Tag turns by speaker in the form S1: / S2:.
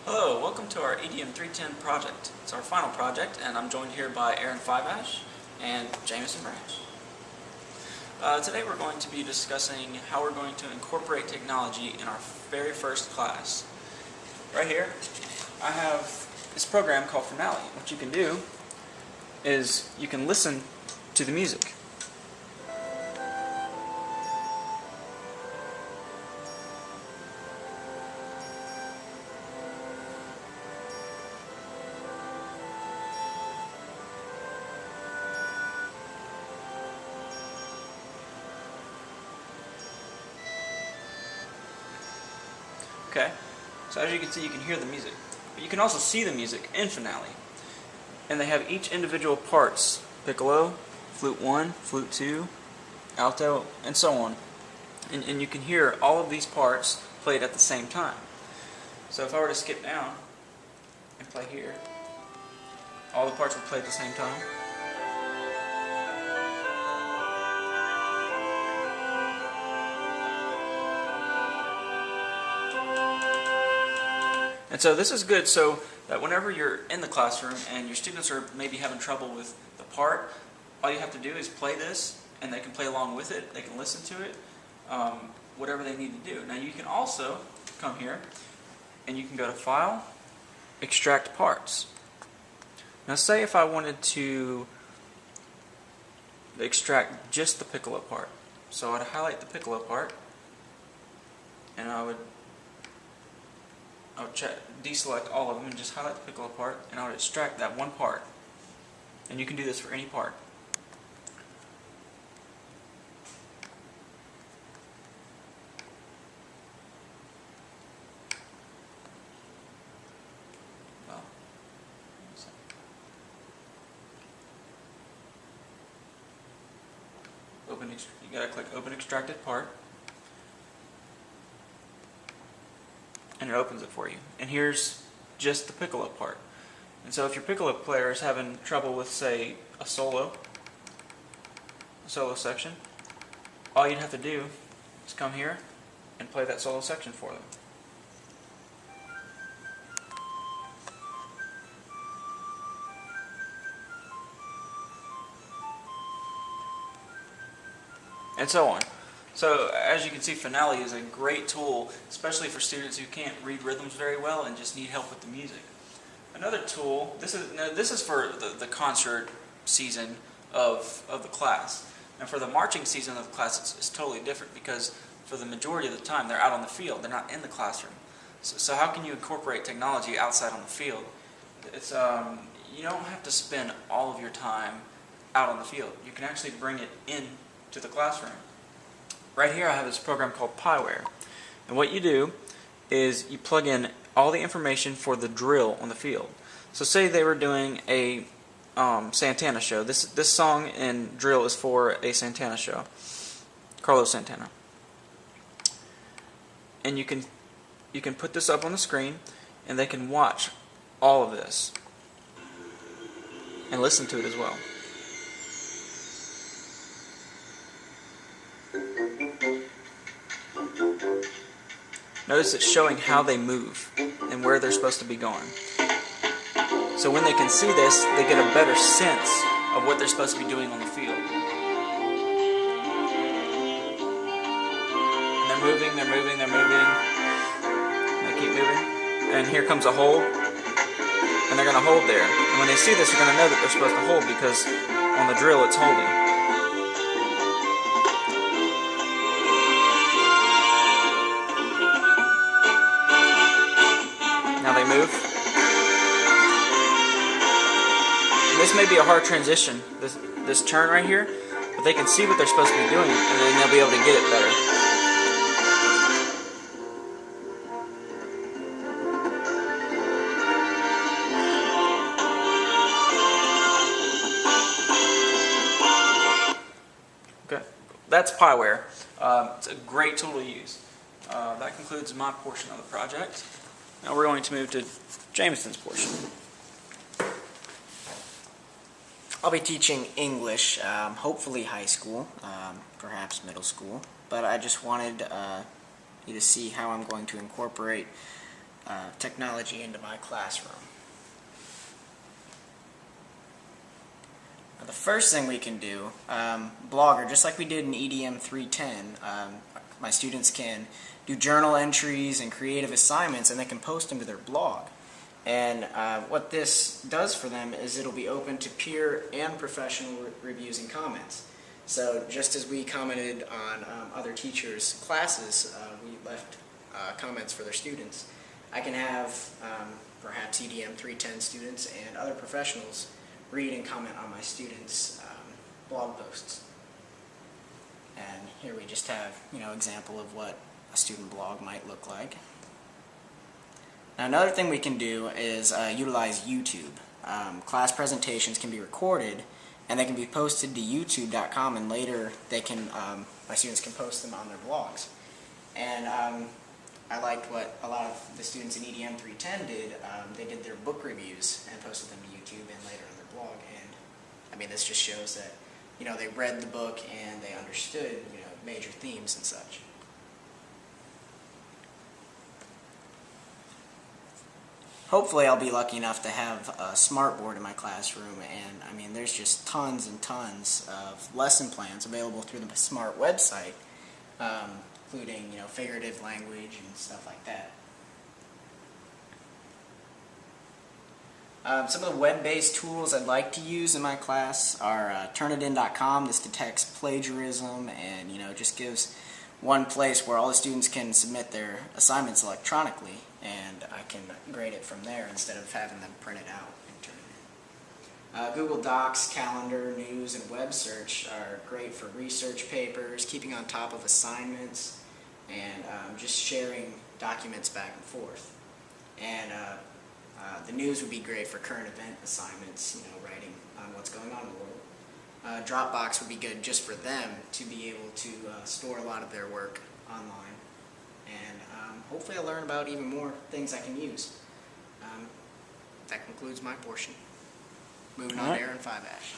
S1: Hello, welcome to our EDM 310 project. It's our final project, and I'm joined here by Aaron Fiveash and Jameson Branch. Today we're going to be discussing how we're going to incorporate technology in our very first class. Right here, I have this program called Finale. What you can do is you can listen to the music. Okay, so as you can see, you can hear the music, but you can also see the music in Finale. And they have each individual parts: piccolo, flute 1, flute 2, alto, and so on. And you can hear all of these parts played at the same time. So if I were to skip down and play here, all the parts would play at the same time. And so this is good so that whenever you're in the classroom and your students are maybe having trouble with the part, all you have to do is play this and they can play along with it, they can listen to it, whatever they need to do. Now you can also come here and you can go to File, Extract Parts. Now say if I wanted to extract just the piccolo part. So I'd highlight the piccolo part and I would deselect all of them and just highlight the piccolo part, and I would extract that one part. And you can do this for any part. Well, you gotta click Open Extracted Part. And it opens it for you. And here's just the piccolo part. And so if your piccolo player is having trouble with, say, a solo section, all you'd have to do is come here and play that solo section for them. And so on. So as you can see, Finale is a great tool, especially for students who can't read rhythms very well and just need help with the music. Another tool, this is for the concert season of the class. And for the marching season of the class, it's totally different because for the majority of the time they're out on the field, they're not in the classroom. So how can you incorporate technology outside on the field? It's you don't have to spend all of your time out on the field. You can actually bring it in to the classroom. Right here I have this program called Piware. And what you do is you plug in all the information for the drill on the field. So say they were doing a Santana show. This song and drill is for a Santana show. Carlos Santana. And you can put this up on the screen and they can watch all of this and listen to it as well. Notice it's showing how they move and where they're supposed to be going. So when they can see this, they get a better sense of what they're supposed to be doing on the field. And they're moving, they're moving, they're moving. And they keep moving. And here comes a hold. And they're going to hold there. And when they see this, they're going to know that they're supposed to hold because on the drill it's holding. Now they move. And this may be a hard transition, this turn right here, but they can see what they're supposed to be doing and then they'll be able to get it better. Okay, that's Piware. It's a great tool to use. That concludes my portion of the project. Now we're going to move to Jameson's portion.
S2: I'll be teaching English, hopefully high school, perhaps middle school, but I just wanted you to see how I'm going to incorporate technology into my classroom. Now, the first thing we can do, Blogger, just like we did in EDM 310, my students can do journal entries and creative assignments, and they can post them to their blog. And what this does for them is it'll be open to peer and professional reviews and comments. So just as we commented on other teachers' classes, we left comments for their students. I can have perhaps EDM 310 students and other professionals read and comment on my students' blog posts. And here we just have, example of what a student blog might look like. Now, another thing we can do is utilize YouTube. Class presentations can be recorded and they can be posted to youtube.com, and later they can, my students can post them on their blogs. And I liked what a lot of the students in EDM 310 did. They did their book reviews and posted them to YouTube and later on their blog. And I mean, this just shows that, they read the book and they understood, major themes and such. Hopefully I'll be lucky enough to have a smartboard in my classroom, and I mean there's just tons and tons of lesson plans available through the SMART website, including figurative language and stuff like that. Some of the web-based tools I'd like to use in my class are Turnitin.com. This detects plagiarism and just gives one place where all the students can submit their assignments electronically, and I can grade it from there instead of having them print it out and turn it in. Google Docs, Calendar, News, and Web Search are great for research papers, keeping on top of assignments, and just sharing documents back and forth. And the news would be great for current event assignments, writing on what's going on in the world. Dropbox would be good just for them to be able to store a lot of their work online. And hopefully I'll learn about even more things I can use. That concludes my portion. Moving on to Aaron Five Ash.